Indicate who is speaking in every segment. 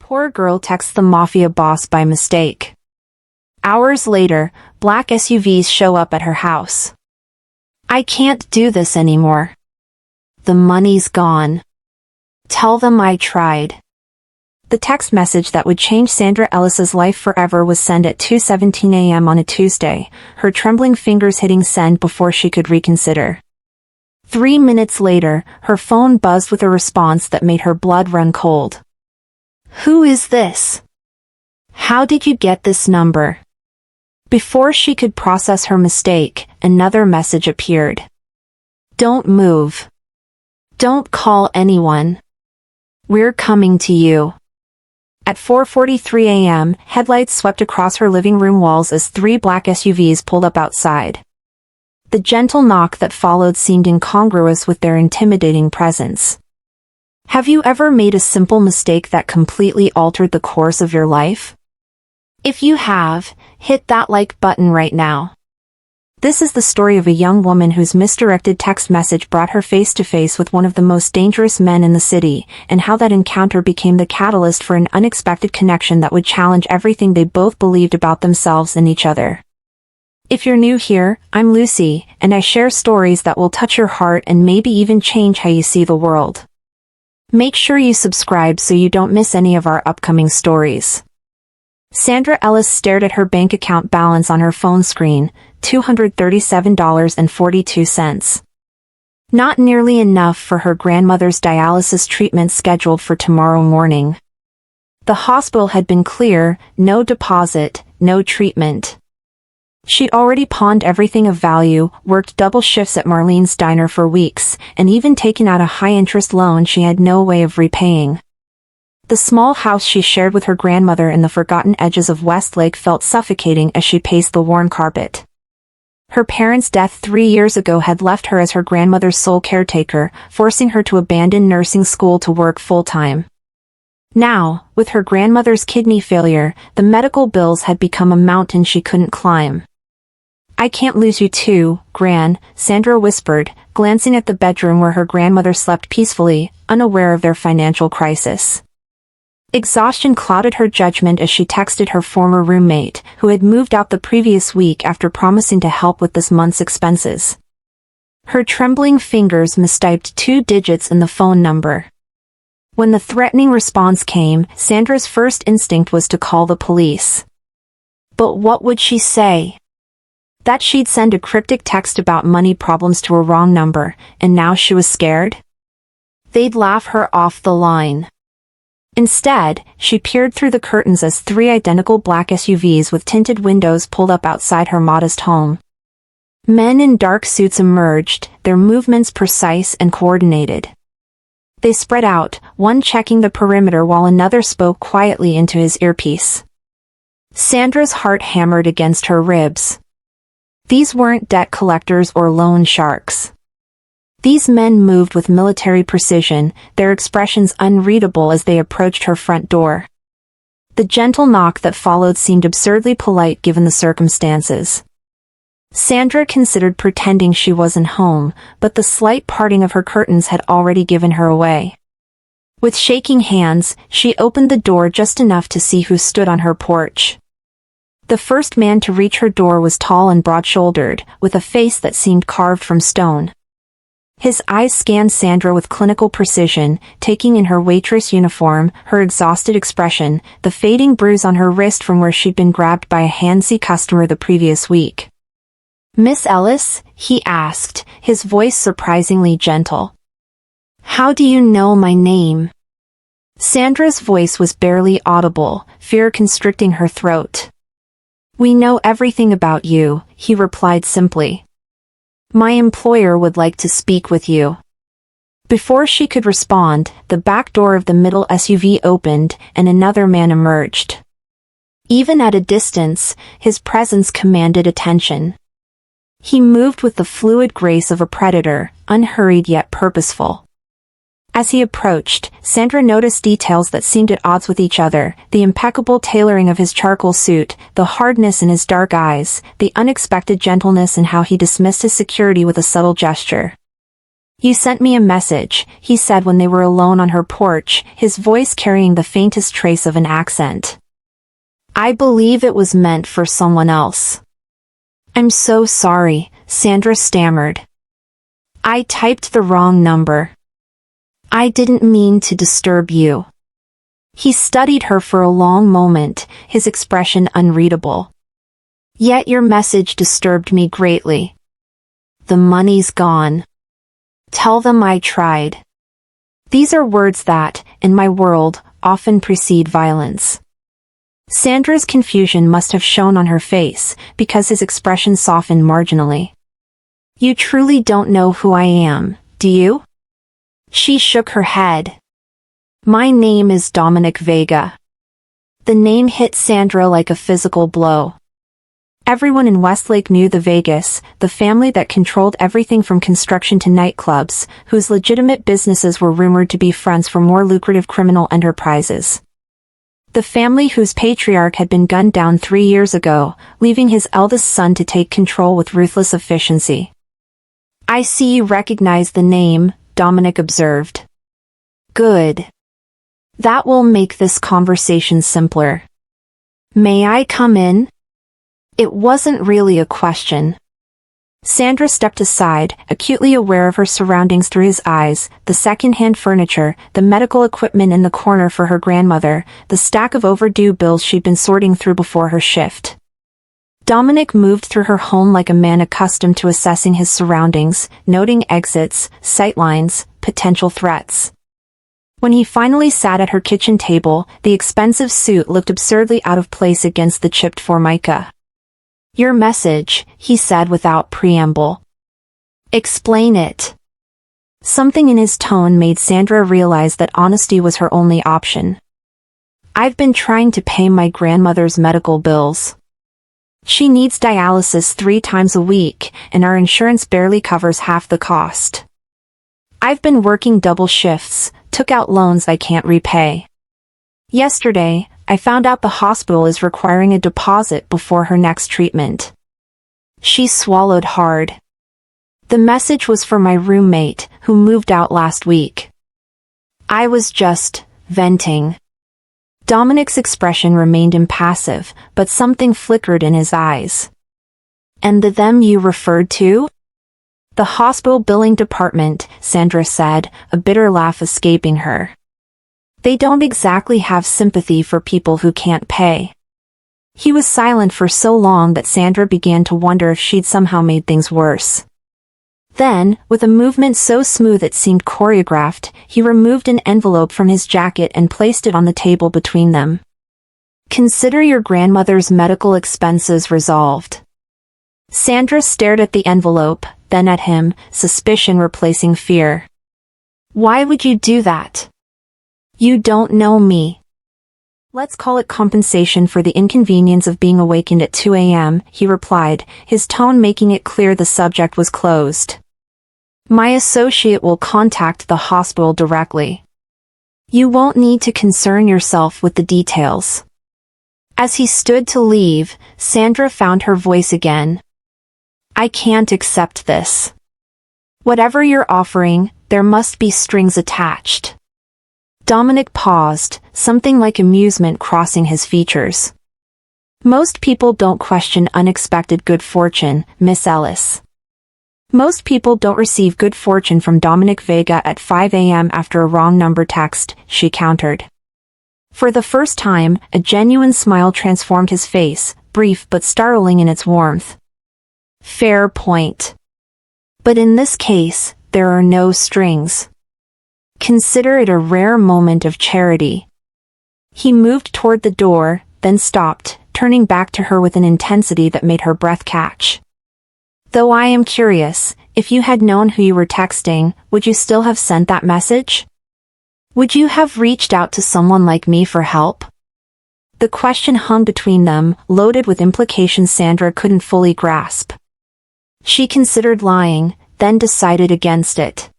Speaker 1: Poor girl texts the Mafia boss by mistake. Hours later, black SUVs show up at her house. I can't do this anymore. The money's gone. Tell them I tried. The text message that would change Sandra Ellis's life forever was sent at 2:17 a.m. on a Tuesday, her trembling fingers hitting send before she could reconsider. 3 minutes later, her phone buzzed with a response that made her blood run cold. Who is this? How did you get this number? Before she could process her mistake, another message appeared. Don't move. Don't call anyone. We're coming to you. At 4:43 a.m., headlights swept across her living room walls as 3 black SUVs pulled up outside. The gentle knock that followed seemed incongruous with their intimidating presence. Have you ever made a simple mistake that completely altered the course of your life? If you have, hit that like button right now. This is the story of a young woman whose misdirected text message brought her face to face with one of the most dangerous men in the city, and how that encounter became the catalyst for an unexpected connection that would challenge everything they both believed about themselves and each other. If you're new here, I'm Lucy, and I share stories that will touch your heart and maybe even change how you see the world. Make sure you subscribe so you don't miss any of our upcoming stories. Sandra Ellis stared at her bank account balance on her phone screen, $237.42. Not nearly enough for her grandmother's dialysis treatment scheduled for tomorrow morning. The hospital had been clear, no deposit, no treatment. She'd already pawned everything of value, worked double shifts at Marlene's diner for weeks, and even taken out a high-interest loan she had no way of repaying. The small house she shared with her grandmother in the forgotten edges of Westlake felt suffocating as she paced the worn carpet. Her parents' death 3 years ago had left her as her grandmother's sole caretaker, forcing her to abandon nursing school to work full-time. Now, with her grandmother's kidney failure, the medical bills had become a mountain she couldn't climb. I can't lose you too, Gran, Sandra whispered, glancing at the bedroom where her grandmother slept peacefully, unaware of their financial crisis. Exhaustion clouded her judgment as she texted her former roommate, who had moved out the previous week after promising to help with this month's expenses. Her trembling fingers mistyped 2 digits in the phone number. When the threatening response came, Sandra's first instinct was to call the police. But what would she say? That she'd send a cryptic text about money problems to a wrong number, and now she was scared? They'd laugh her off the line. Instead, she peered through the curtains as 3 identical black SUVs with tinted windows pulled up outside her modest home. Men in dark suits emerged, their movements precise and coordinated. They spread out, one checking the perimeter while another spoke quietly into his earpiece. Sandra's heart hammered against her ribs. These weren't debt collectors or loan sharks. These men moved with military precision, their expressions unreadable as they approached her front door. The gentle knock that followed seemed absurdly polite given the circumstances. Sandra considered pretending she wasn't home, but the slight parting of her curtains had already given her away. With shaking hands, she opened the door just enough to see who stood on her porch. The first man to reach her door was tall and broad-shouldered, with a face that seemed carved from stone. His eyes scanned Sandra with clinical precision, taking in her waitress uniform, her exhausted expression, the fading bruise on her wrist from where she'd been grabbed by a handsy customer the previous week. Miss Ellis? He asked, his voice surprisingly gentle. How do you know my name? Sandra's voice was barely audible, fear constricting her throat. We know everything about you, he replied simply. My employer would like to speak with you. Before she could respond, the back door of the middle SUV opened, and another man emerged. Even at a distance, his presence commanded attention. He moved with the fluid grace of a predator, unhurried yet purposeful. As he approached, Sandra noticed details that seemed at odds with each other, the impeccable tailoring of his charcoal suit, the hardness in his dark eyes, the unexpected gentleness in how he dismissed his security with a subtle gesture. You sent me a message, he said when they were alone on her porch, his voice carrying the faintest trace of an accent. I believe it was meant for someone else. I'm so sorry, Sandra stammered. I typed the wrong number. I didn't mean to disturb you. He studied her for a long moment, his expression unreadable. Yet your message disturbed me greatly. The money's gone. Tell them I tried. These are words that, in my world, often precede violence. Sandra's confusion must have shown on her face, because his expression softened marginally. You truly don't know who I am, do you? She shook her head. My name is Dominic Vega. The name hit Sandra like a physical blow. Everyone in Westlake knew the Vegas, the family that controlled everything from construction to nightclubs, whose legitimate businesses were rumored to be fronts for more lucrative criminal enterprises. The family whose patriarch had been gunned down 3 years ago, leaving his eldest son to take control with ruthless efficiency. I see you recognize the name, Dominic observed. Good. That will make this conversation simpler. May I come in? It wasn't really a question. Sandra stepped aside, acutely aware of her surroundings through his eyes, the second-hand furniture, the medical equipment in the corner for her grandmother, the stack of overdue bills she'd been sorting through before her shift. Dominic moved through her home like a man accustomed to assessing his surroundings, noting exits, sightlines, potential threats. When he finally sat at her kitchen table, the expensive suit looked absurdly out of place against the chipped formica. Your message, he said without preamble. Explain it. Something in his tone made Sandra realize that honesty was her only option. I've been trying to pay my grandmother's medical bills. She needs dialysis 3 times a week, and our insurance barely covers half the cost. I've been working double shifts, took out loans I can't repay. Yesterday, I found out the hospital is requiring a deposit before her next treatment. She swallowed hard. The message was for my roommate, who moved out last week. I was just venting. Dominic's expression remained impassive, but something flickered in his eyes. And the them you referred to? The hospital billing department, Sandra said, a bitter laugh escaping her. They don't exactly have sympathy for people who can't pay. He was silent for so long that Sandra began to wonder if she'd somehow made things worse. Then, with a movement so smooth it seemed choreographed, he removed an envelope from his jacket and placed it on the table between them. Consider your grandmother's medical expenses resolved. Sandra stared at the envelope, then at him, suspicion replacing fear. Why would you do that? You don't know me. Let's call it compensation for the inconvenience of being awakened at 2 a.m., he replied, his tone making it clear the subject was closed. My associate will contact the hospital directly. You won't need to concern yourself with the details. As he stood to leave, Sandra found her voice again. I can't accept this. Whatever you're offering, there must be strings attached. Dominic paused, something like amusement crossing his features. Most people don't question unexpected good fortune, Miss Ellis. Most people don't receive good fortune from Dominic Vega at 5 a.m. after a wrong number text, she countered. For the first time, a genuine smile transformed his face, brief but startling in its warmth. Fair point. But in this case, there are no strings. Consider it a rare moment of charity. He moved toward the door, then stopped, turning back to her with an intensity that made her breath catch. Though I am curious, if you had known who you were texting, would you still have sent that message? Would you have reached out to someone like me for help? The question hung between them, loaded with implications Sandra couldn't fully grasp. She considered lying, then decided against it.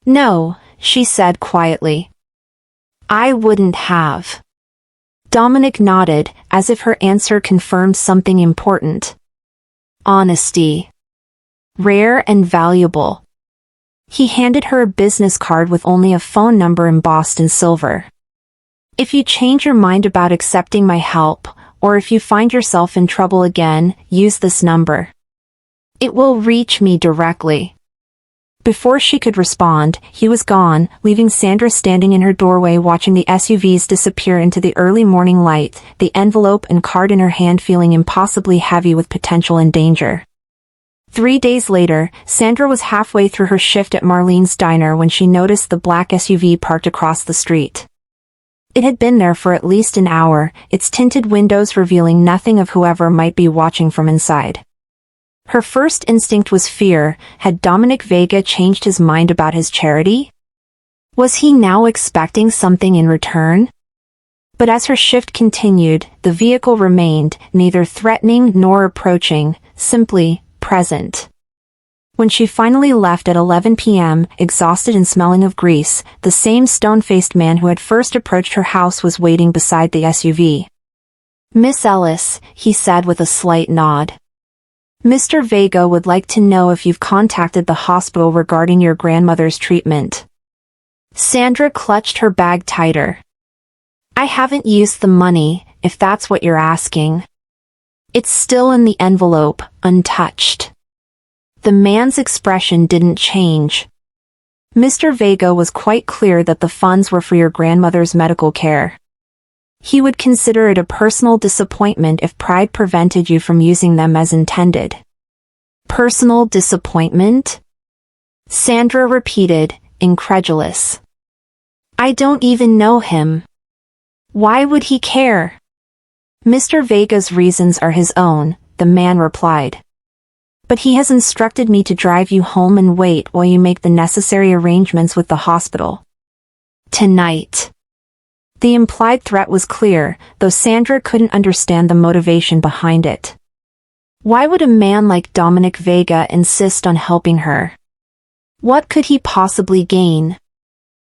Speaker 1: No, she said quietly. I wouldn't have. Dominic nodded, as if her answer confirmed something important. Honesty. Rare and valuable. He handed her a business card with only a phone number embossed in silver. "If you change your mind about accepting my help, or if you find yourself in trouble again, use this number. It will reach me directly." Before she could respond, he was gone, leaving Sandra standing in her doorway watching the SUVs disappear into the early morning light, the envelope and card in her hand feeling impossibly heavy with potential and danger. 3 days later, Sandra was halfway through her shift at Marlene's diner when she noticed the black SUV parked across the street. It had been there for at least an hour, its tinted windows revealing nothing of whoever might be watching from inside. Her first instinct was fear. Had Dominic Vega changed his mind about his charity? Was he now expecting something in return? But as her shift continued, the vehicle remained, neither threatening nor approaching, simply present. When she finally left at 11 p.m., exhausted and smelling of grease, the same stone-faced man who had first approached her house was waiting beside the SUV. "Miss Ellis," he said with a slight nod. "Mr. Vega would like to know if you've contacted the hospital regarding your grandmother's treatment." Sandra clutched her bag tighter. "I haven't used the money, if that's what you're asking. It's still in the envelope, untouched." The man's expression didn't change. Mr. Vega was quite clear that the funds were for your grandmother's medical care. He would consider it a personal disappointment if pride prevented you from using them as intended. "Personal disappointment?" Sandra repeated, incredulous. "I don't even know him. Why would he care?" "Mr. Vega's reasons are his own," the man replied. "But he has instructed me to drive you home and wait while you make the necessary arrangements with the hospital. Tonight." The implied threat was clear, though Sandra couldn't understand the motivation behind it. Why would a man like Dominic Vega insist on helping her? What could he possibly gain?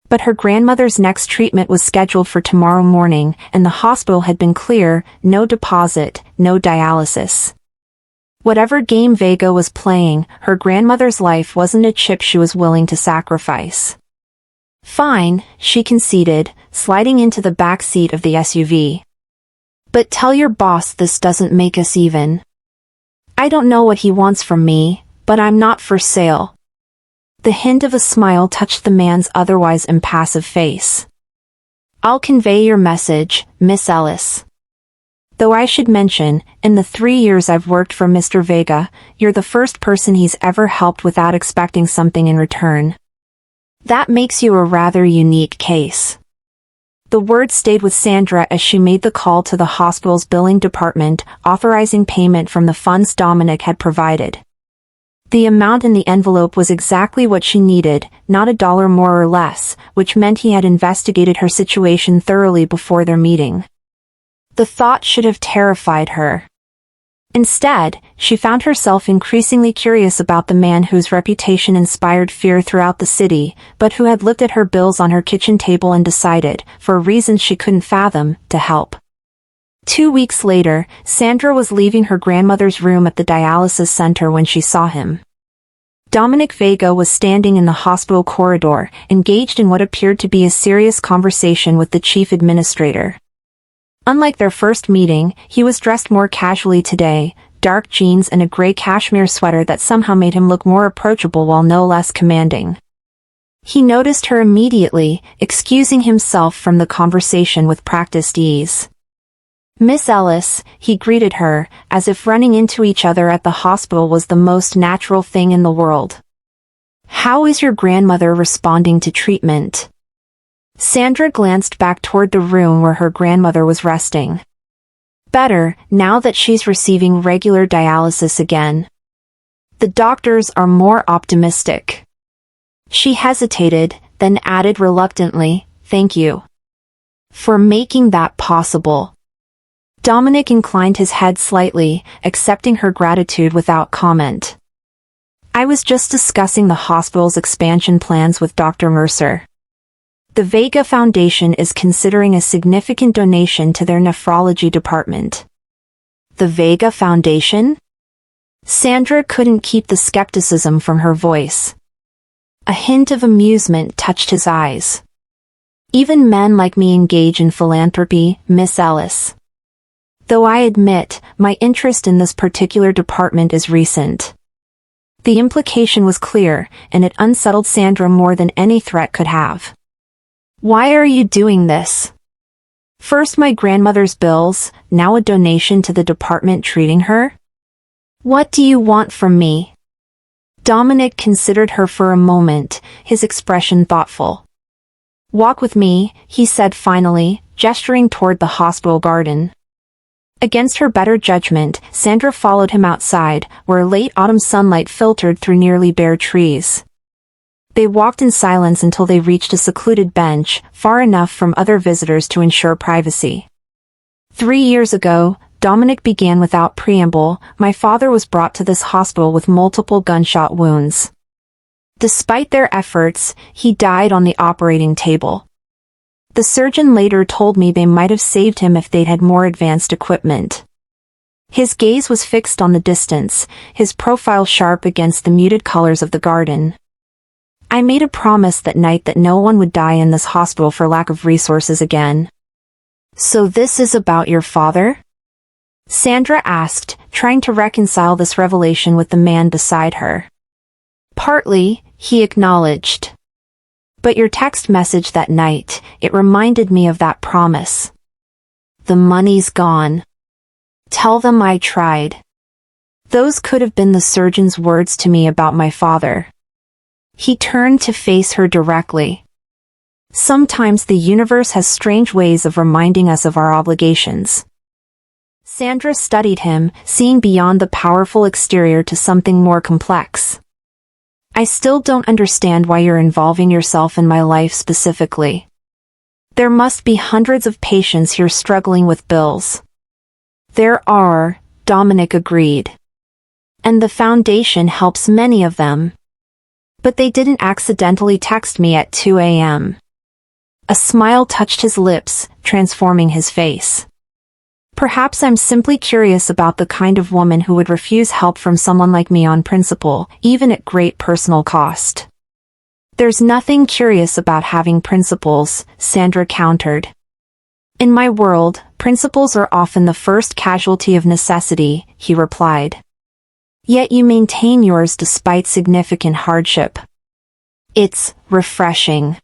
Speaker 1: But her grandmother's next treatment was scheduled for tomorrow morning, and the hospital had been clear: no deposit, no dialysis. Whatever game Vega was playing, her grandmother's life wasn't a chip she was willing to sacrifice. "Fine," she conceded, sliding into the back seat of the SUV. "But tell your boss this doesn't make us even. I don't know what he wants from me, but I'm not for sale." The hint of a smile touched the man's otherwise impassive face. "I'll convey your message, Miss Ellis. Though I should mention, in the 3 years I've worked for Mr. Vega, you're the first person he's ever helped without expecting something in return. That makes you a rather unique case." The word stayed with Sandra as she made the call to the hospital's billing department, authorizing payment from the funds Dominic had provided. The amount in the envelope was exactly what she needed, not $1 more or less, which meant he had investigated her situation thoroughly before their meeting. The thought should have terrified her. Instead, she found herself increasingly curious about the man whose reputation inspired fear throughout the city, but who had looked at her bills on her kitchen table and decided, for reasons she couldn't fathom, to help. 2 weeks later, Sandra was leaving her grandmother's room at the dialysis center when she saw him. Dominic Vega was standing in the hospital corridor, engaged in what appeared to be a serious conversation with the chief administrator. Unlike their first meeting, he was dressed more casually today, dark jeans and a gray cashmere sweater that somehow made him look more approachable while no less commanding. He noticed her immediately, excusing himself from the conversation with practiced ease. "Miss Ellis," he greeted her, as if running into each other at the hospital was the most natural thing in the world. "How is your grandmother responding to treatment?" Sandra glanced back toward the room where her grandmother was resting. "Better, now that she's receiving regular dialysis again. The doctors are more optimistic." She hesitated, then added reluctantly, "Thank you for making that possible." Dominic inclined his head slightly, accepting her gratitude without comment. "I was just discussing the hospital's expansion plans with Dr. Mercer. The Vega Foundation is considering a significant donation to their nephrology department." "The Vega Foundation?" Sandra couldn't keep the skepticism from her voice. A hint of amusement touched his eyes. Even men like me engage in philanthropy, Miss Ellis. Though I admit, my interest in this particular department is recent. The implication was clear, and it unsettled Sandra more than any threat could have. Why are you doing this? First my grandmother's bills, now a donation to the department treating her? What do you want from me? Dominic considered her for a moment, his expression thoughtful. Walk with me, he said finally, gesturing toward the hospital garden. Against her better judgment, Sandra followed him outside, where late autumn sunlight filtered through nearly bare trees. They walked in silence until they reached a secluded bench, far enough from other visitors to ensure privacy. 3 years ago, Dominic began without preamble, my father was brought to this hospital with multiple gunshot wounds. Despite their efforts, he died on the operating table. The surgeon later told me they might have saved him if they'd had more advanced equipment. His gaze was fixed on the distance, his profile sharp against the muted colors of the garden. I made a promise that night that no one would die in this hospital for lack of resources again. So this is about your father? Sandra asked, trying to reconcile this revelation with the man beside her. Partly, he acknowledged. But your text message that night, it reminded me of that promise. The money's gone. Tell them I tried. Those could have been the surgeon's words to me about my father. He turned to face her directly. Sometimes the universe has strange ways of reminding us of our obligations. Sandra studied him, seeing beyond the powerful exterior to something more complex. I still don't understand why you're involving yourself in my life specifically. There must be hundreds of patients here struggling with bills. There are, Dominic agreed. And the foundation helps many of them. But they didn't accidentally text me at 2 a.m. A smile touched his lips, transforming his face. Perhaps I'm simply curious about the kind of woman who would refuse help from someone like me on principle, even at great personal cost. There's nothing curious about having principles, Sandra countered. In my world, principles are often the first casualty of necessity, he replied. Yet you maintain yours despite significant hardship. It's refreshing.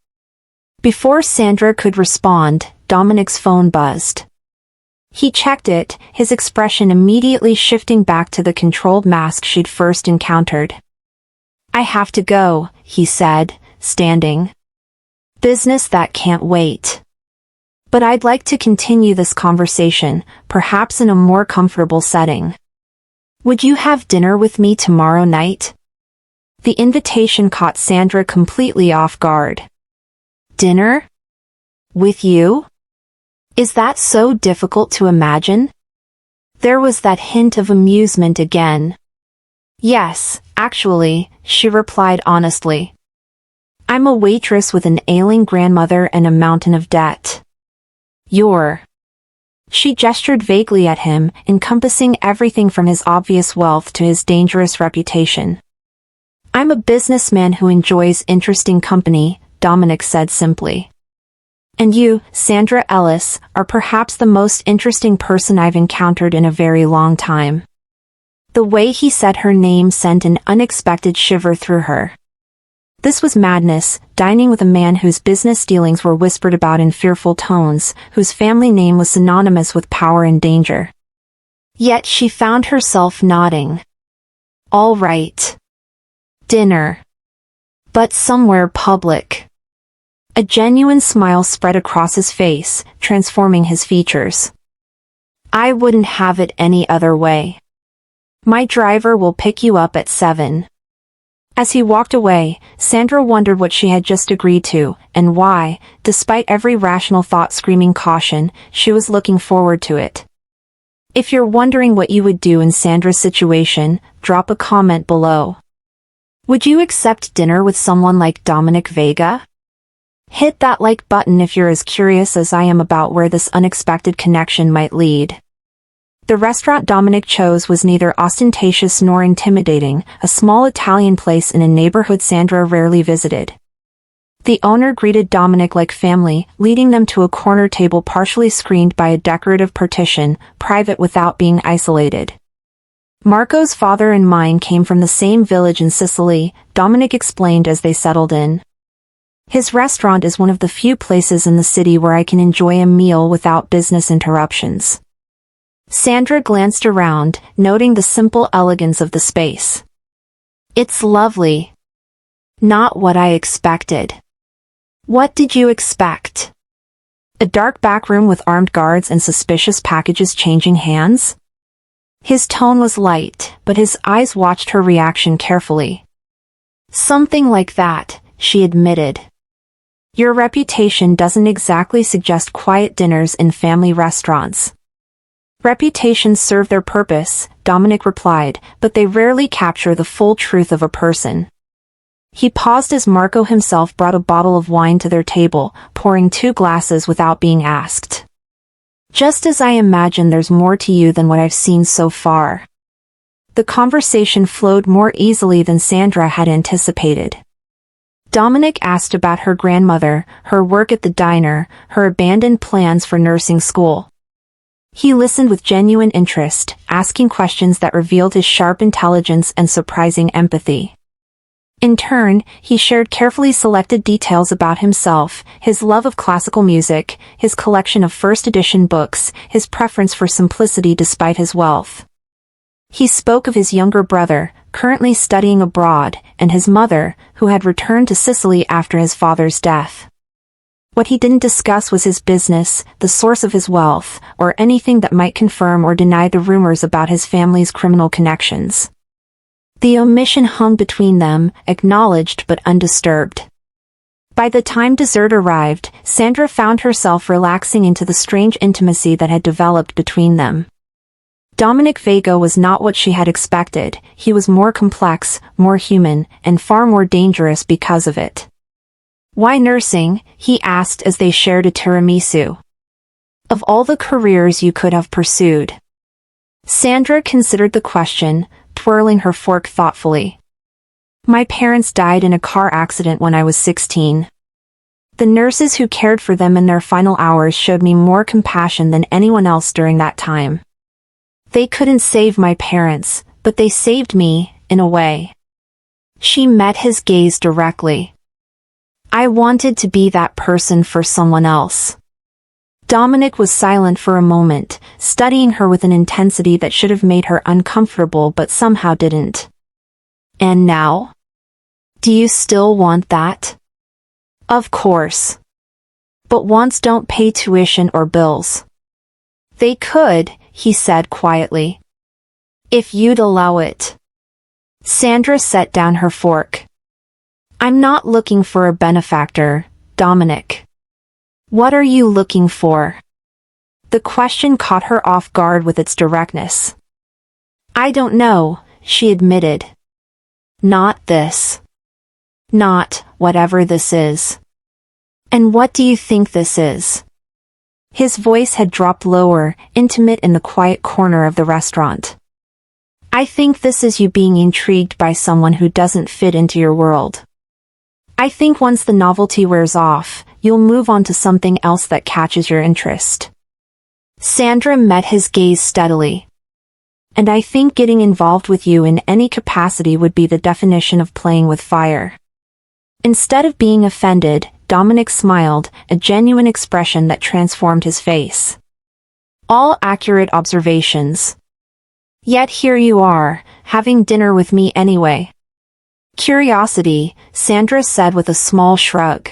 Speaker 1: Before Sandra could respond, Dominic's phone buzzed. He checked it, his expression immediately shifting back to the controlled mask she'd first encountered. I have to go, he said, standing. Business that can't wait. But I'd like to continue this conversation, perhaps in a more comfortable setting. Would you have dinner with me tomorrow night? The invitation caught Sandra completely off guard. Dinner? With you? Is that so difficult to imagine? There was that hint of amusement again. Yes, actually, she replied honestly. I'm a waitress with an ailing grandmother and a mountain of debt. She gestured vaguely at him, encompassing everything from his obvious wealth to his dangerous reputation. I'm a businessman who enjoys interesting company, Dominic said simply. And you, Sandra Ellis, are perhaps the most interesting person I've encountered in a very long time. The way he said her name sent an unexpected shiver through her. This was madness, dining with a man whose business dealings were whispered about in fearful tones, whose family name was synonymous with power and danger. Yet she found herself nodding. All right. Dinner. But somewhere public. A genuine smile spread across his face, transforming his features. I wouldn't have it any other way. My driver will pick you up at 7. As he walked away, Sandra wondered what she had just agreed to, and why, despite every rational thought screaming caution, she was looking forward to it. If you're wondering what you would do in Sandra's situation, drop a comment below. Would you accept dinner with someone like Dominic Vega? Hit that like button if you're as curious as I am about where this unexpected connection might lead. The restaurant Dominic chose was neither ostentatious nor intimidating, a small Italian place in a neighborhood Sandra rarely visited. The owner greeted Dominic like family, leading them to a corner table partially screened by a decorative partition, private without being isolated. Marco's father and mine came from the same village in Sicily, Dominic explained as they settled in. His restaurant is one of the few places in the city where I can enjoy a meal without business interruptions. Sandra glanced around, noting the simple elegance of the space. It's lovely. Not what I expected. What did you expect? A dark back room with armed guards and suspicious packages changing hands? His tone was light, but his eyes watched her reaction carefully. Something like that, she admitted. Your reputation doesn't exactly suggest quiet dinners in family restaurants. Reputations serve their purpose, Dominic replied, but they rarely capture the full truth of a person. He paused as Marco himself brought a bottle of wine to their table, pouring 2 glasses without being asked. Just as I imagine there's more to you than what I've seen so far. The conversation flowed more easily than Sandra had anticipated. Dominic asked about her grandmother, her work at the diner, her abandoned plans for nursing school. He listened with genuine interest, asking questions that revealed his sharp intelligence and surprising empathy. In turn, he shared carefully selected details about himself, his love of classical music, his collection of first-edition books, his preference for simplicity despite his wealth. He spoke of his younger brother, currently studying abroad, and his mother, who had returned to Sicily after his father's death. What he didn't discuss was his business, the source of his wealth, or anything that might confirm or deny the rumors about his family's criminal connections. The omission hung between them, acknowledged but undisturbed. By the time dessert arrived, Sandra found herself relaxing into the strange intimacy that had developed between them. Dominic Vago was not what she had expected, he was more complex, more human, and far more dangerous because of it. Why nursing? He asked as they shared a tiramisu. Of all the careers you could have pursued. Sandra considered the question, twirling her fork thoughtfully. My parents died in a car accident when I was 16. The nurses who cared for them in their final hours showed me more compassion than anyone else during that time. They couldn't save my parents, but they saved me, in a way. She met his gaze directly. I wanted to be that person for someone else. Dominic was silent for a moment, studying her with an intensity that should have made her uncomfortable but somehow didn't. And now? Do you still want that? Of course. But wants don't pay tuition or bills. They could, he said quietly. If you'd allow it. Sandra set down her fork. I'm not looking for a benefactor, Dominic. What are you looking for? The question caught her off guard with its directness. I don't know, she admitted. Not this. Not whatever this is. And what do you think this is? His voice had dropped lower, intimate in the quiet corner of the restaurant. I think this is you being intrigued by someone who doesn't fit into your world. I think once the novelty wears off, you'll move on to something else that catches your interest. Sandra met his gaze steadily. And I think getting involved with you in any capacity would be the definition of playing with fire. Instead of being offended, Dominic smiled, a genuine expression that transformed his face. All accurate observations. Yet here you are, having dinner with me anyway. Curiosity, Sandra said with a small shrug.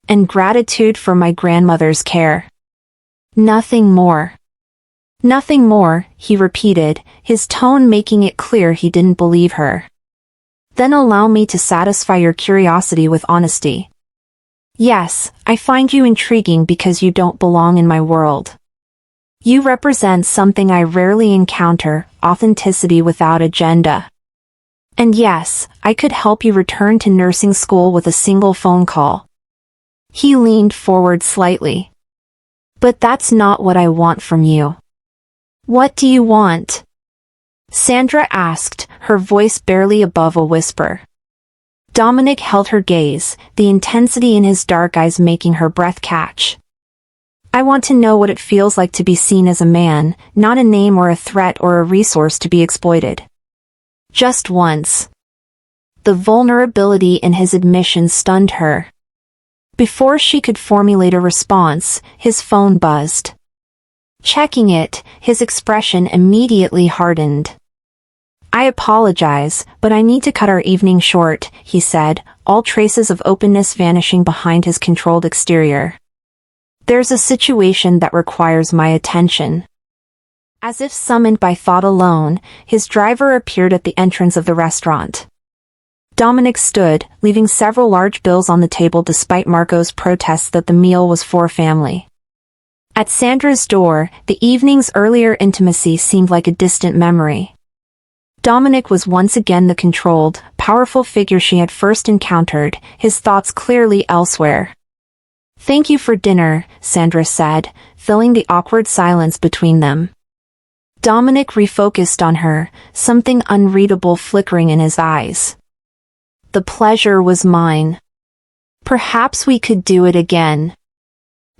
Speaker 1: And gratitude for my grandmother's care. Nothing more. Nothing more, he repeated, his tone making it clear he didn't believe her. Then allow me to satisfy your curiosity with honesty. Yes, I find you intriguing because you don't belong in my world. You represent something I rarely encounter, authenticity without agenda. And yes, I could help you return to nursing school with a single phone call. He leaned forward slightly. But that's not what I want from you. What do you want? Sandra asked, her voice barely above a whisper. Dominic held her gaze, the intensity in his dark eyes making her breath catch. I want to know what it feels like to be seen as a man, not a name or a threat or a resource to be exploited. Just once. The vulnerability in his admission stunned her. Before she could formulate a response, his phone buzzed. Checking it, his expression immediately hardened. I apologize, but I need to cut our evening short, he said, all traces of openness vanishing behind his controlled exterior. There's a situation that requires my attention. As if summoned by thought alone, his driver appeared at the entrance of the restaurant. Dominic stood, leaving several large bills on the table despite Marco's protests that the meal was for family. At Sandra's door, the evening's earlier intimacy seemed like a distant memory. Dominic was once again the controlled, powerful figure she had first encountered, his thoughts clearly elsewhere. Thank you for dinner, Sandra said, filling the awkward silence between them. Dominic refocused on her, something unreadable flickering in his eyes. The pleasure was mine. Perhaps we could do it again.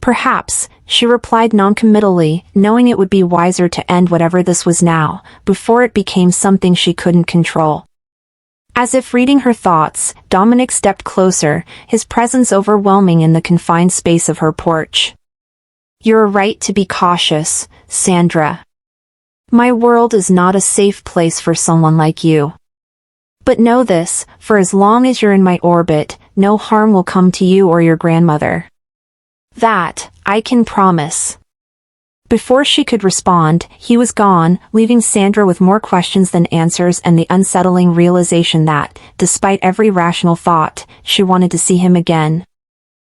Speaker 1: Perhaps, she replied noncommittally, knowing it would be wiser to end whatever this was now, before it became something she couldn't control. As if reading her thoughts, Dominic stepped closer, his presence overwhelming in the confined space of her porch. You're right to be cautious, Sandra. My world is not a safe place for someone like you. But know this, for as long as you're in my orbit, no harm will come to you or your grandmother. That, I can promise. Before she could respond, he was gone, leaving Sandra with more questions than answers and the unsettling realization that, despite every rational thought, she wanted to see him again.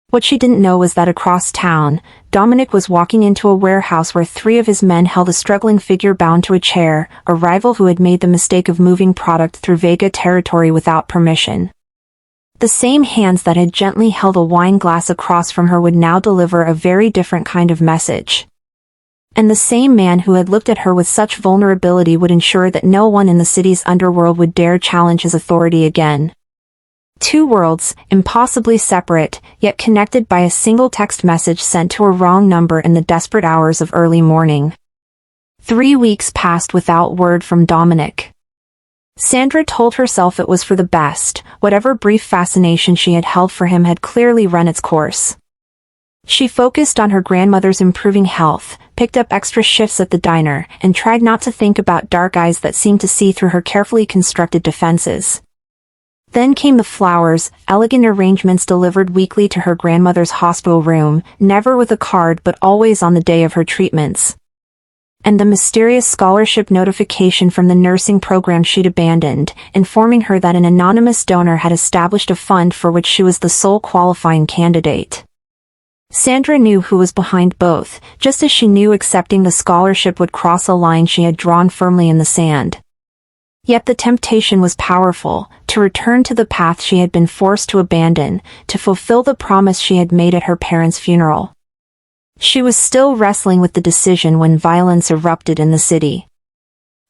Speaker 1: What she didn't know was that across town, Dominic was walking into a warehouse where 3 of his men held a struggling figure bound to a chair, a rival who had made the mistake of moving product through Vega territory without permission. The same hands that had gently held a wine glass across from her would now deliver a very different kind of message. And the same man who had looked at her with such vulnerability would ensure that no one in the city's underworld would dare challenge his authority again. 2 worlds, impossibly separate, yet connected by a single text message sent to a wrong number in the desperate hours of early morning. 3 weeks passed without word from Dominic. Sandra told herself it was for the best, whatever brief fascination she had held for him had clearly run its course. She focused on her grandmother's improving health, picked up extra shifts at the diner, and tried not to think about dark eyes that seemed to see through her carefully constructed defenses. Then came the flowers, elegant arrangements delivered weekly to her grandmother's hospital room, never with a card but always on the day of her treatments. And the mysterious scholarship notification from the nursing program she'd abandoned, informing her that an anonymous donor had established a fund for which she was the sole qualifying candidate. Sandra knew who was behind both, just as she knew accepting the scholarship would cross a line she had drawn firmly in the sand. Yet the temptation was powerful, to return to the path she had been forced to abandon, to fulfill the promise she had made at her parents' funeral. She was still wrestling with the decision when violence erupted in the city.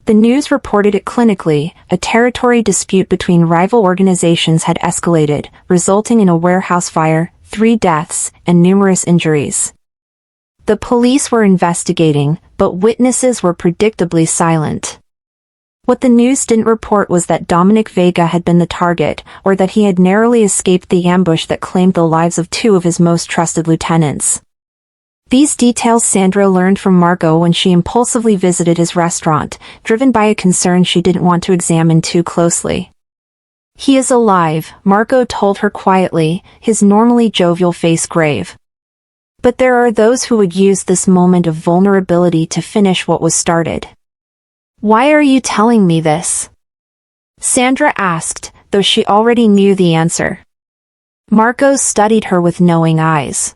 Speaker 1: The news reported it clinically, a territory dispute between rival organizations had escalated, resulting in a warehouse fire, 3 deaths, and numerous injuries. The police were investigating, but witnesses were predictably silent. What the news didn't report was that Dominic Vega had been the target, or that he had narrowly escaped the ambush that claimed the lives of 2 of his most trusted lieutenants. These details Sandra learned from Marco when she impulsively visited his restaurant, driven by a concern she didn't want to examine too closely. He is alive, Marco told her quietly, his normally jovial face grave. But there are those who would use this moment of vulnerability to finish what was started. Why are you telling me this? Sandra asked, though she already knew the answer. Marco studied her with knowing eyes.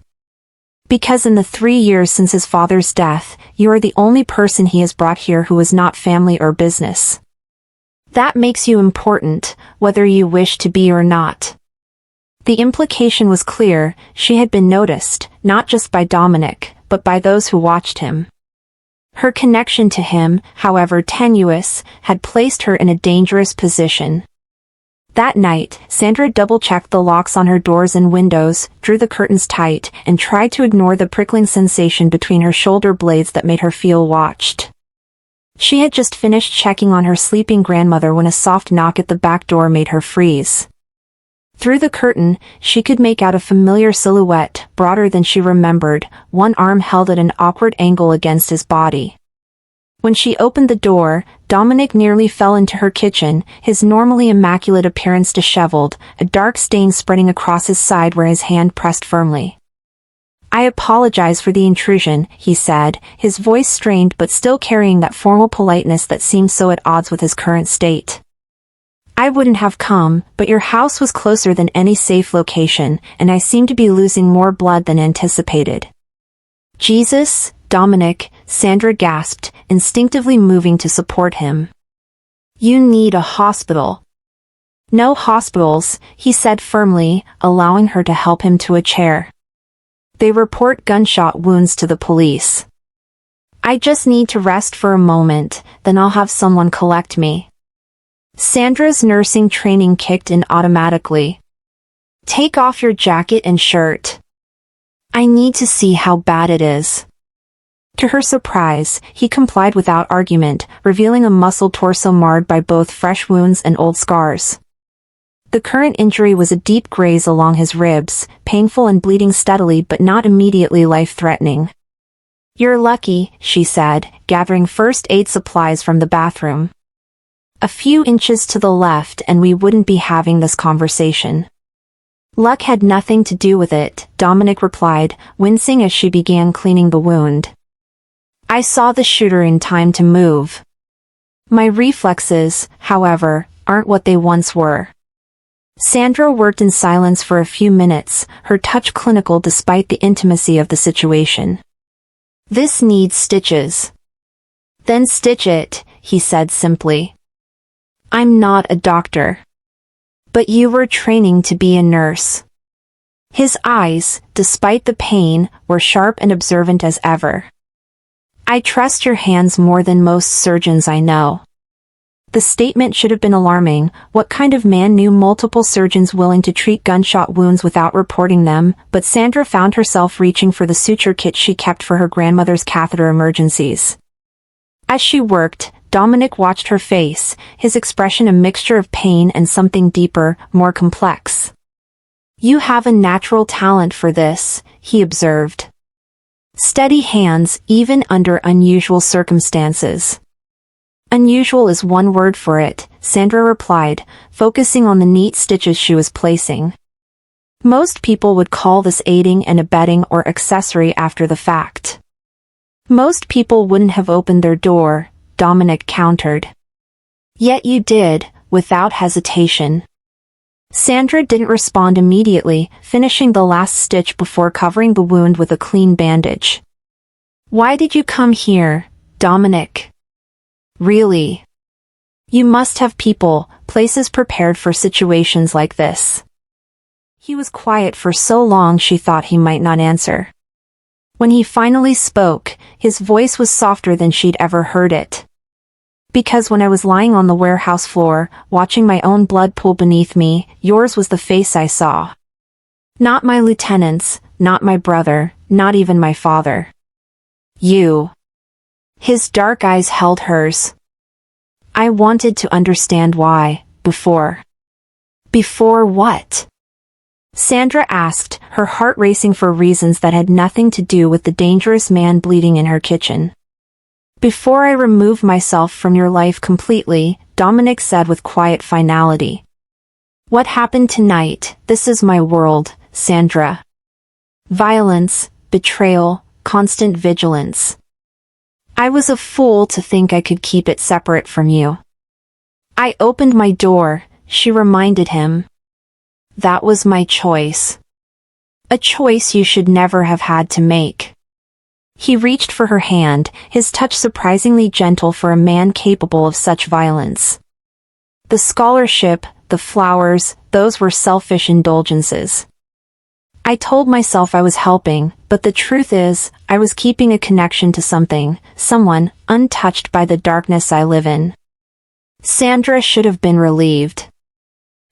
Speaker 1: Because in the 3 years since his father's death, you are the only person he has brought here who is not family or business. That makes you important, whether you wish to be or not. The implication was clear, she had been noticed, not just by Dominic, but by those who watched him. Her connection to him, however tenuous, had placed her in a dangerous position. That night, Sandra double-checked the locks on her doors and windows, drew the curtains tight, and tried to ignore the prickling sensation between her shoulder blades that made her feel watched. She had just finished checking on her sleeping grandmother when a soft knock at the back door made her freeze. Through the curtain, she could make out a familiar silhouette, broader than she remembered, one arm held at an awkward angle against his body. When she opened the door, Dominic nearly fell into her kitchen, his normally immaculate appearance disheveled, a dark stain spreading across his side where his hand pressed firmly. "I apologize for the intrusion," he said, his voice strained but still carrying that formal politeness that seemed so at odds with his current state. "I wouldn't have come, but your house was closer than any safe location, and I seem to be losing more blood than anticipated." "Jesus, Dominic," Sandra gasped, instinctively moving to support him. "You need a hospital." "No hospitals," he said firmly, allowing her to help him to a chair. "They report gunshot wounds to the police. I just need to rest for a moment, then I'll have someone collect me." Sandra's nursing training kicked in automatically. "Take off your jacket and shirt. I need to see how bad it is." To her surprise, he complied without argument, revealing a muscled torso marred by both fresh wounds and old scars. The current injury was a deep graze along his ribs, painful and bleeding steadily but not immediately life-threatening. "You're lucky," she said, gathering first aid supplies from the bathroom. "A few inches to the left and we wouldn't be having this conversation." "Luck had nothing to do with it," Dominic replied, wincing as she began cleaning the wound. "I saw the shooter in time to move. My reflexes, however, aren't what they once were." Sandra worked in silence for a few minutes, her touch clinical despite the intimacy of the situation. "This needs stitches." "Then stitch it," he said simply. "I'm not a doctor." "But you were training to be a nurse." His eyes, despite the pain, were sharp and observant as ever. "I trust your hands more than most surgeons I know." The statement should have been alarming. What kind of man knew multiple surgeons willing to treat gunshot wounds without reporting them? But Sandra found herself reaching for the suture kit she kept for her grandmother's catheter emergencies. As she worked, Dominic watched her face, his expression a mixture of pain and something deeper, more complex. "You have a natural talent for this," he observed. "Steady hands, even under unusual circumstances." "Unusual is one word for it," Sandra replied, focusing on the neat stitches she was placing. "Most people would call this aiding and abetting or accessory after the fact." "Most people wouldn't have opened their door," Dominic countered. "Yet you did, without hesitation." Sandra didn't respond immediately, finishing the last stitch before covering the wound with a clean bandage. "Why did you come here, Dominic?" "Really? You must have people, places prepared for situations like this." He was quiet for so long she thought he might not answer. When he finally spoke, his voice was softer than she'd ever heard it. "Because when I was lying on the warehouse floor, watching my own blood pool beneath me, yours was the face I saw. Not my lieutenant's, not my brother, not even my father. You." His dark eyes held hers. "I wanted to understand why, before." "Before what?" Sandra asked, her heart racing for reasons that had nothing to do with the dangerous man bleeding in her kitchen. "Before I remove myself from your life completely," Dominic said with quiet finality. "What happened tonight, this is my world, Sandra. Violence, betrayal, constant vigilance. I was a fool to think I could keep it separate from you." "I opened my door," she reminded him. "That was my choice. A choice you should never have had to make." He reached for her hand, his touch surprisingly gentle for a man capable of such violence. "The scholarship, the flowers, those were selfish indulgences. I told myself I was helping, but the truth is, I was keeping a connection to something, someone, untouched by the darkness I live in. Sandra should have been relieved.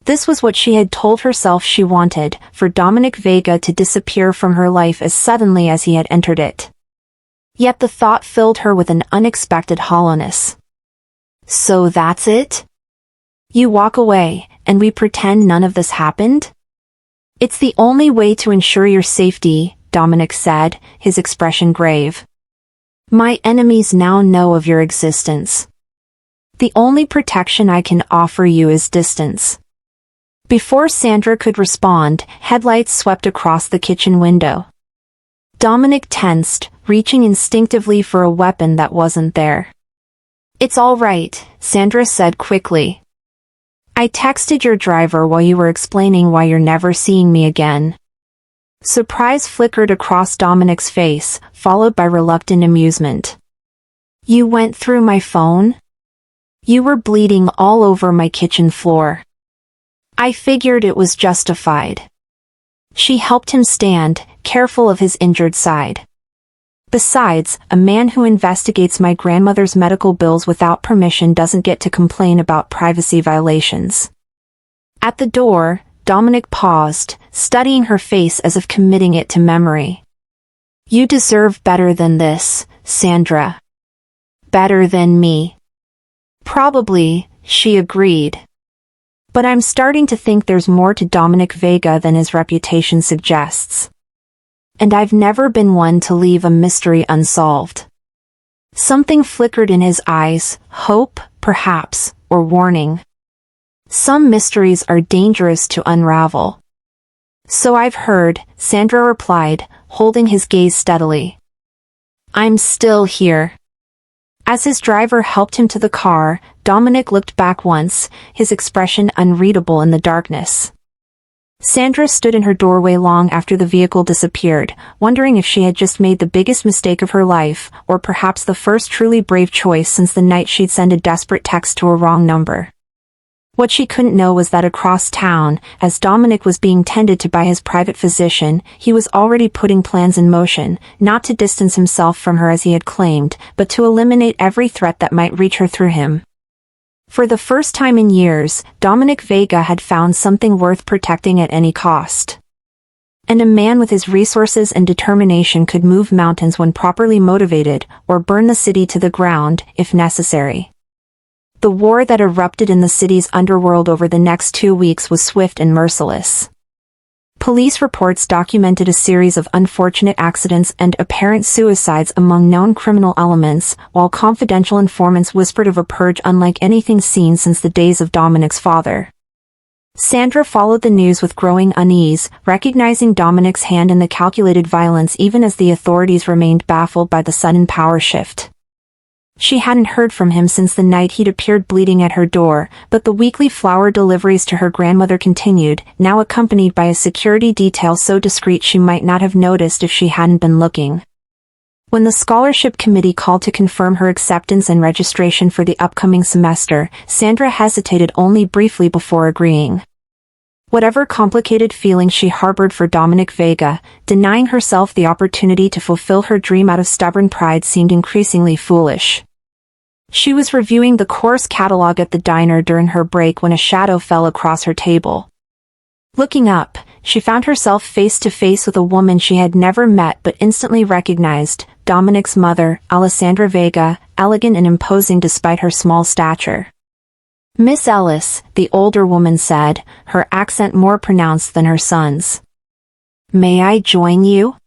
Speaker 1: This was what she had told herself she wanted, for Dominic Vega to disappear from her life as suddenly as he had entered it. Yet the thought filled her with an unexpected hollowness. So that's it? You walk away, and we pretend none of this happened? It's the only way to ensure your safety, Dominic said, his expression grave. My enemies now know of your existence. The only protection I can offer you is distance. Before Sandra could respond, headlights swept across the kitchen window. Dominic tensed, reaching instinctively for a weapon that wasn't there. It's all right, Sandra said quickly. I texted your driver while you were explaining why you're never seeing me again. Surprise flickered across Dominic's face, followed by reluctant amusement. You went through my phone? You were bleeding all over my kitchen floor. I figured it was justified. She helped him stand, careful of his injured side. Besides, a man who investigates my grandmother's medical bills without permission doesn't get to complain about privacy violations. At the door, Dominic paused, studying her face as if committing it to memory. You deserve better than this, Sandra. Better than me. Probably, she agreed. But I'm starting to think there's more to Dominic Vega than his reputation suggests. And I've never been one to leave a mystery unsolved. Something flickered in his eyes, hope, perhaps, or warning. Some mysteries are dangerous to unravel. So I've heard, Sandra replied, holding his gaze steadily. I'm still here. As his driver helped him to the car, Dominic looked back once, his expression unreadable in the darkness. Sandra stood in her doorway long after the vehicle disappeared, wondering if she had just made the biggest mistake of her life, or perhaps the first truly brave choice since the night she'd sent a desperate text to a wrong number. What she couldn't know was that across town, as Dominic was being tended to by his private physician, he was already putting plans in motion, not to distance himself from her as he had claimed, but to eliminate every threat that might reach her through him. For the first time in years, Dominic Vega had found something worth protecting at any cost. And a man with his resources and determination could move mountains when properly motivated, or burn the city to the ground, if necessary. The war that erupted in the city's underworld over the next 2 weeks was swift and merciless. Police reports documented a series of unfortunate accidents and apparent suicides among known criminal elements, while confidential informants whispered of a purge unlike anything seen since the days of Dominic's father. Sandra followed the news with growing unease, recognizing Dominic's hand in the calculated violence even as the authorities remained baffled by the sudden power shift. She hadn't heard from him since the night he'd appeared bleeding at her door, but the weekly flower deliveries to her grandmother continued, now accompanied by a security detail so discreet she might not have noticed if she hadn't been looking. When the scholarship committee called to confirm her acceptance and registration for the upcoming semester, Sandra hesitated only briefly before agreeing. Whatever complicated feelings she harbored for Dominic Vega, denying herself the opportunity to fulfill her dream out of stubborn pride seemed increasingly foolish. She was reviewing the course catalog at the diner during her break when a shadow fell across her table. Looking up, she found herself face to face with a woman she had never met but instantly recognized, Dominic's mother, Alessandra Vega, elegant and imposing despite her small stature. Miss Ellis, the older woman said, her accent more pronounced than her son's. May I join you?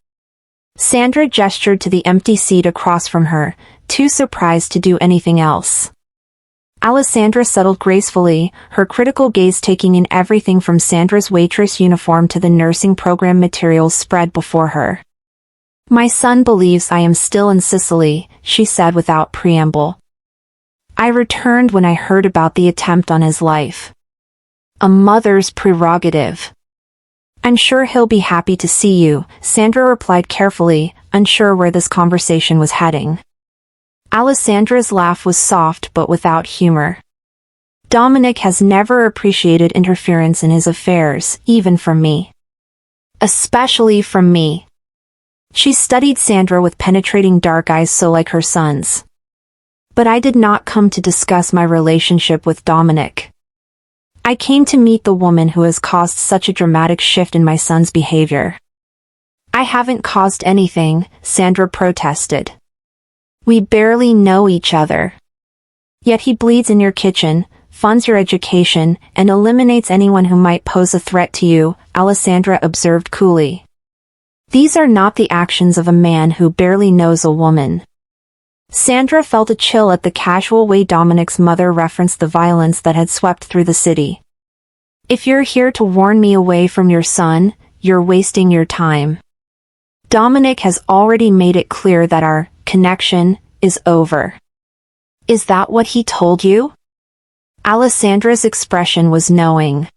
Speaker 1: Sandra gestured to the empty seat across from her, too surprised to do anything else. Alessandra settled gracefully, her critical gaze taking in everything from Sandra's waitress uniform to the nursing program materials spread before her. My son believes I am still in Sicily, she said without preamble. I returned when I heard about the attempt on his life. A mother's prerogative. I'm sure he'll be happy to see you, Sandra replied carefully, unsure where this conversation was heading. Alessandra's laugh was soft but without humor. Dominic has never appreciated interference in his affairs, even from me. Especially from me. She studied Sandra with penetrating dark eyes so like her son's. But I did not come to discuss my relationship with Dominic. I came to meet the woman who has caused such a dramatic shift in my son's behavior. I haven't caused anything, Sandra protested. We barely know each other. Yet he bleeds in your kitchen, funds your education, and eliminates anyone who might pose a threat to you, Alessandra observed coolly. These are not the actions of a man who barely knows a woman. Sandra felt a chill at the casual way Dominic's mother referenced the violence that had swept through the city. If you're here to warn me away from your son, you're wasting your time. Dominic has already made it clear that our connection is over. Is that what he told you? Alessandra's expression was knowing.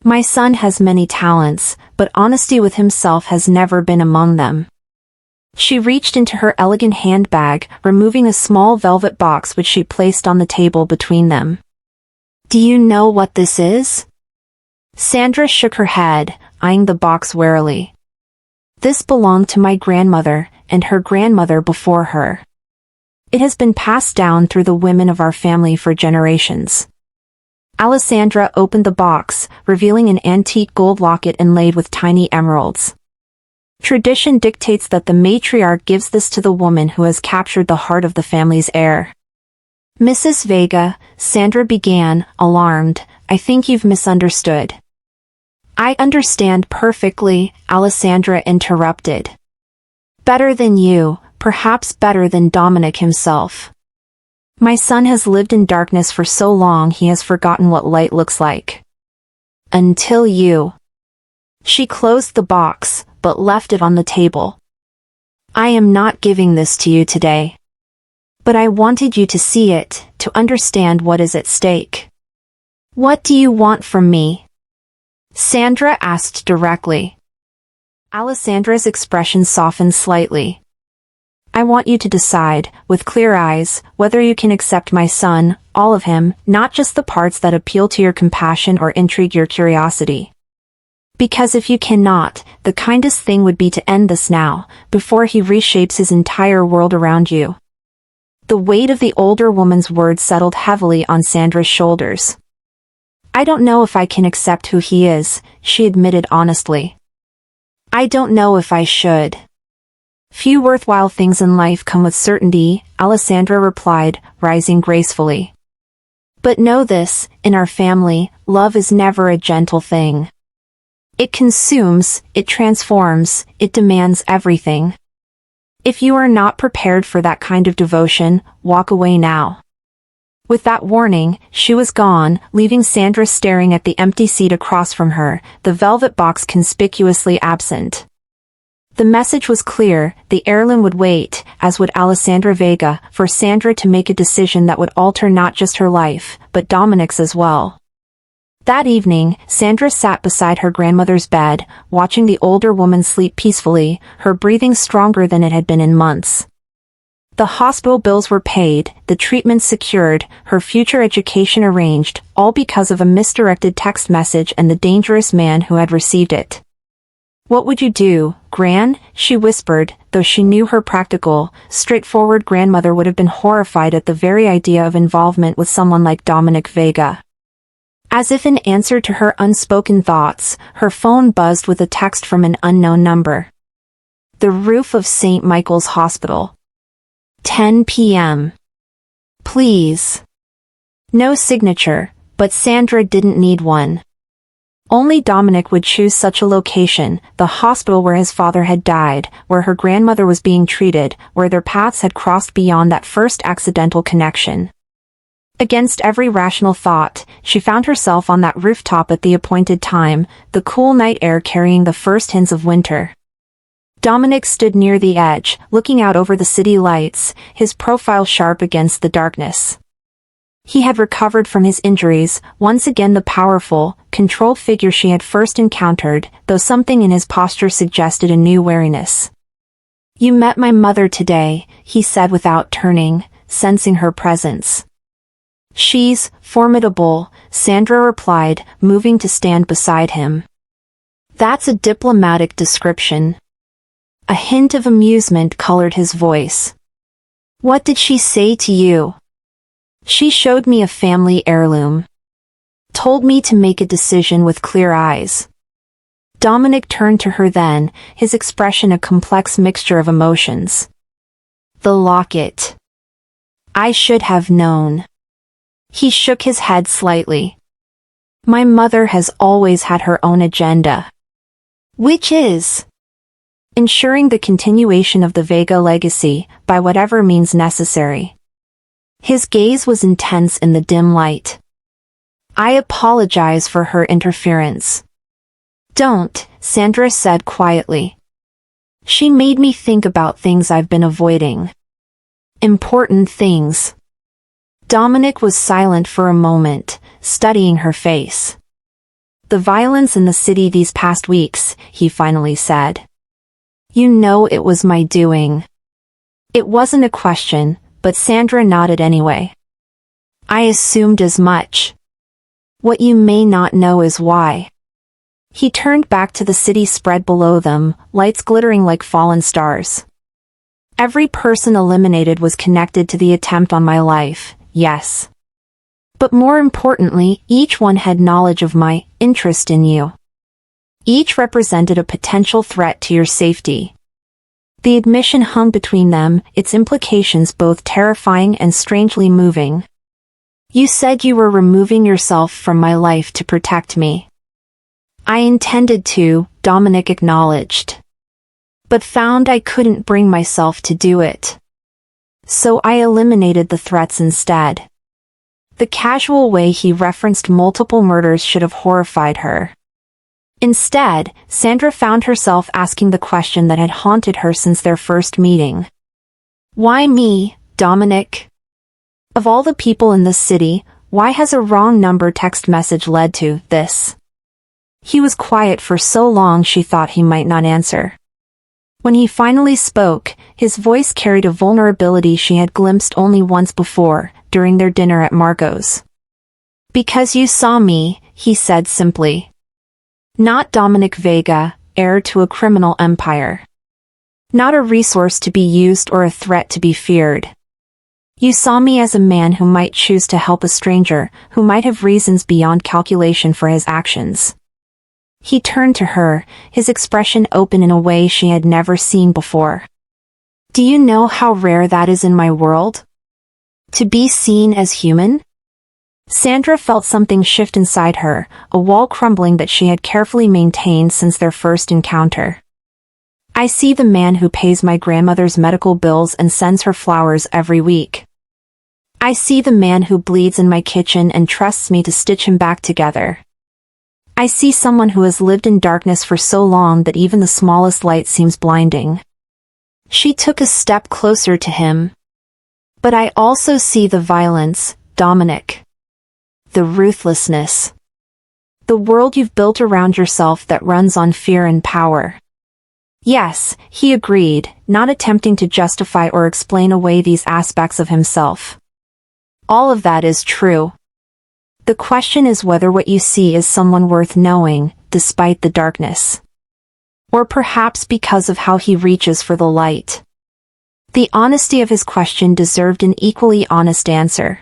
Speaker 1: My son has many talents, but honesty with himself has never been among them. She reached into her elegant handbag, removing a small velvet box which she placed on the table between them. Do you know what this is? Sandra shook her head, eyeing the box warily. This belonged to my grandmother, and her grandmother before her. It has been passed down through the women of our family for generations. Alessandra opened the box, revealing an antique gold locket inlaid with tiny emeralds. Tradition dictates that the matriarch gives this to the woman who has captured the heart of the family's heir. Mrs. Vega, Sandra began, alarmed, I think you've misunderstood. I understand perfectly, Alessandra interrupted. Better than you, perhaps better than Dominic himself. My son has lived in darkness for so long he has forgotten what light looks like. Until you. She closed the box, but left it on the table. I am not giving this to you today. But I wanted you to see it, to understand what is at stake. What do you want from me? Sandra asked directly. Alessandra's expression softened slightly. I want you to decide, with clear eyes, whether you can accept my son, all of him, not just the parts that appeal to your compassion or intrigue your curiosity. Because if you cannot, the kindest thing would be to end this now, before he reshapes his entire world around you. The weight of the older woman's words settled heavily on Sandra's shoulders. I don't know if I can accept who he is, she admitted honestly. I don't know if I should. Few worthwhile things in life come with certainty, Alessandra replied, rising gracefully. But know this, in our family, love is never a gentle thing. It consumes, it transforms, it demands everything. If you are not prepared for that kind of devotion, walk away now. With that warning, she was gone, leaving Sandra staring at the empty seat across from her, the velvet box conspicuously absent. The message was clear, the heirloom would wait, as would Alessandra Vega, for Sandra to make a decision that would alter not just her life, but Dominic's as well. That evening, Sandra sat beside her grandmother's bed, watching the older woman sleep peacefully, her breathing stronger than it had been in months. The hospital bills were paid, the treatment secured, her future education arranged, all because of a misdirected text message and the dangerous man who had received it. What would you do, Gran? She whispered, though she knew her practical, straightforward grandmother would have been horrified at the very idea of involvement with someone like Dominic Vega. As if in answer to her unspoken thoughts, her phone buzzed with a text from an unknown number. The roof of St. Michael's Hospital. 10 p.m. Please. No signature, but Sandra didn't need one. Only Dominic would choose such a location, the hospital where his father had died, where her grandmother was being treated, where their paths had crossed beyond that first accidental connection. Against every rational thought, she found herself on that rooftop at the appointed time, the cool night air carrying the first hints of winter. Dominic stood near the edge, looking out over the city lights, his profile sharp against the darkness. He had recovered from his injuries, once again the powerful, controlled figure she had first encountered, though something in his posture suggested a new wariness. You met my mother today, he said without turning, sensing her presence. She's formidable, Sandra replied, moving to stand beside him. That's a diplomatic description. A hint of amusement colored his voice. What did she say to you? She showed me a family heirloom. Told me to make a decision with clear eyes. Dominic turned to her then, his expression a complex mixture of emotions. The locket. I should have known. He shook his head slightly. My mother has always had her own agenda. Which is ensuring the continuation of the Vega legacy, by whatever means necessary. His gaze was intense in the dim light. I apologize for her interference. Don't, Sandra said quietly. She made me think about things I've been avoiding. Important things. Dominic was silent for a moment, studying her face. The violence in the city these past weeks, he finally said. You know it was my doing. It wasn't a question, but Sandra nodded anyway. I assumed as much. What you may not know is why. He turned back to the city spread below them, lights glittering like fallen stars. Every person eliminated was connected to the attempt on my life, yes. But more importantly, each one had knowledge of my interest in you. Each represented a potential threat to your safety. The admission hung between them, its implications both terrifying and strangely moving. You said you were removing yourself from my life to protect me. I intended to, Dominic acknowledged. But found I couldn't bring myself to do it. So I eliminated the threats instead. The casual way he referenced multiple murders should have horrified her. Instead, Sandra found herself asking the question that had haunted her since their first meeting. Why me, Dominic? Of all the people in this city, why has a wrong number text message led to this? He was quiet for so long she thought he might not answer. When he finally spoke, his voice carried a vulnerability she had glimpsed only once before, during their dinner at Margot's. Because you saw me, he said simply. Not Dominic Vega, heir to a criminal empire. Not a resource to be used or a threat to be feared. You saw me as a man who might choose to help a stranger, who might have reasons beyond calculation for his actions. He turned to her, his expression open in a way she had never seen before. Do you know how rare that is in my world? To be seen as human? Sandra felt something shift inside her, a wall crumbling that she had carefully maintained since their first encounter. I see the man who pays my grandmother's medical bills and sends her flowers every week. I see the man who bleeds in my kitchen and trusts me to stitch him back together. I see someone who has lived in darkness for so long that even the smallest light seems blinding. She took a step closer to him. But I also see the violence, Dominic. The ruthlessness. The world you've built around yourself that runs on fear and power. Yes, he agreed, not attempting to justify or explain away these aspects of himself. All of that is true. The question is whether what you see is someone worth knowing, despite the darkness. Or perhaps because of how he reaches for the light. The honesty of his question deserved an equally honest answer.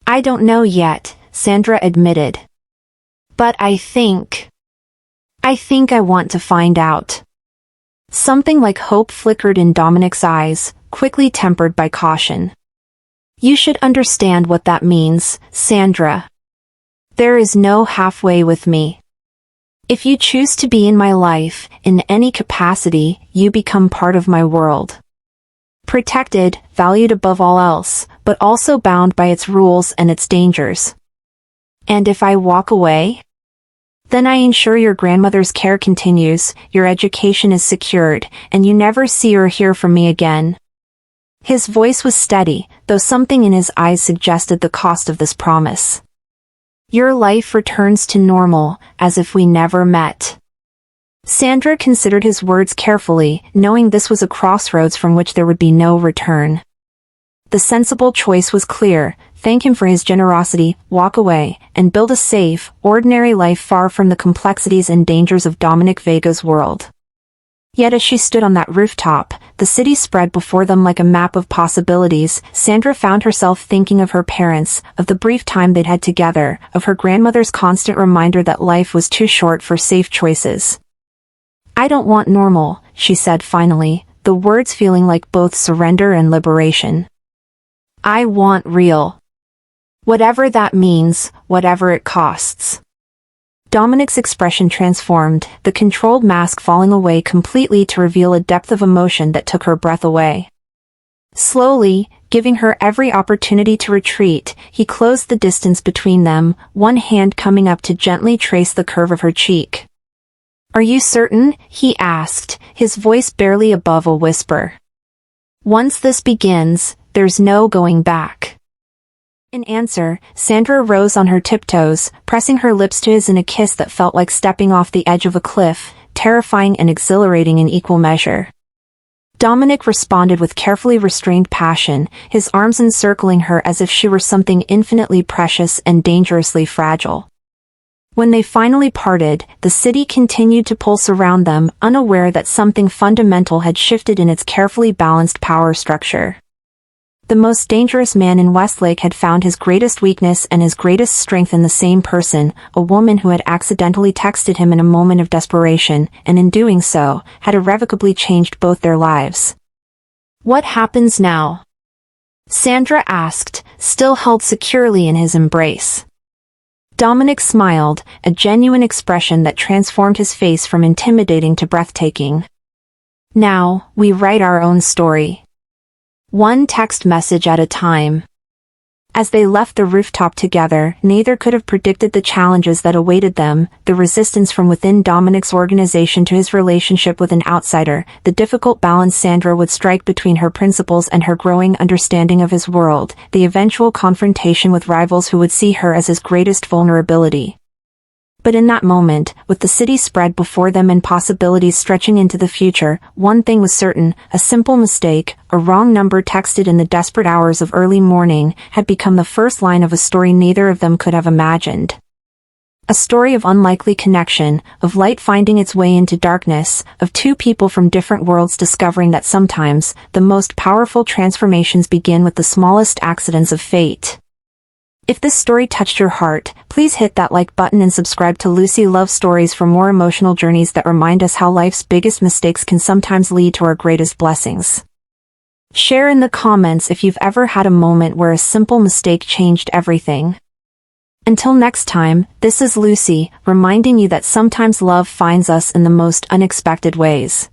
Speaker 1: I don't know yet, Sandra admitted. But I think I want to find out. Something like hope flickered in Dominic's eyes, quickly tempered by caution. You should understand what that means, Sandra. There is no halfway with me. If you choose to be in my life, in any capacity, you become part of my world. Protected, valued above all else, but also bound by its rules and its dangers. And if I walk away? Then I ensure your grandmother's care continues, your education is secured, and you never see or hear from me again. His voice was steady, though something in his eyes suggested the cost of this promise. Your life returns to normal, as if we never met. Sandra considered his words carefully, knowing this was a crossroads from which there would be no return. The sensible choice was clear, thank him for his generosity, walk away, and build a safe, ordinary life far from the complexities and dangers of Dominic Vega's world. Yet as she stood on that rooftop, the city spread before them like a map of possibilities. Sandra found herself thinking of her parents, of the brief time they'd had together, of her grandmother's constant reminder that life was too short for safe choices. "I don't want normal," she said finally, the words feeling like both surrender and liberation. "I want real. Whatever that means, whatever it costs." Dominic's expression transformed, the controlled mask falling away completely to reveal a depth of emotion that took her breath away. Slowly, giving her every opportunity to retreat, he closed the distance between them, one hand coming up to gently trace the curve of her cheek. "Are you certain?" he asked, his voice barely above a whisper. "Once this begins, there's no going back." In answer, Sandra rose on her tiptoes, pressing her lips to his in a kiss that felt like stepping off the edge of a cliff, terrifying and exhilarating in equal measure. Dominic responded with carefully restrained passion, his arms encircling her as if she were something infinitely precious and dangerously fragile. When they finally parted, the city continued to pulse around them, unaware that something fundamental had shifted in its carefully balanced power structure. The most dangerous man in Westlake had found his greatest weakness and his greatest strength in the same person, a woman who had accidentally texted him in a moment of desperation, and in doing so, had irrevocably changed both their lives. "What happens now?" Sandra asked, still held securely in his embrace. Dominic smiled, a genuine expression that transformed his face from intimidating to breathtaking. "Now, we write our own story. One text message at a time." As they left the rooftop together, neither could have predicted the challenges that awaited them, the resistance from within Dominic's organization to his relationship with an outsider, the difficult balance Sandra would strike between her principles and her growing understanding of his world, the eventual confrontation with rivals who would see her as his greatest vulnerability. But in that moment, with the city spread before them and possibilities stretching into the future, one thing was certain: a simple mistake, a wrong number texted in the desperate hours of early morning, had become the first line of a story neither of them could have imagined. A story of unlikely connection, of light finding its way into darkness, of two people from different worlds discovering that sometimes, the most powerful transformations begin with the smallest accidents of fate. If this story touched your heart, please hit that like button and subscribe to Lucy Love Stories for more emotional journeys that remind us how life's biggest mistakes can sometimes lead to our greatest blessings. Share in the comments if you've ever had a moment where a simple mistake changed everything. Until next time, this is Lucy, reminding you that sometimes love finds us in the most unexpected ways.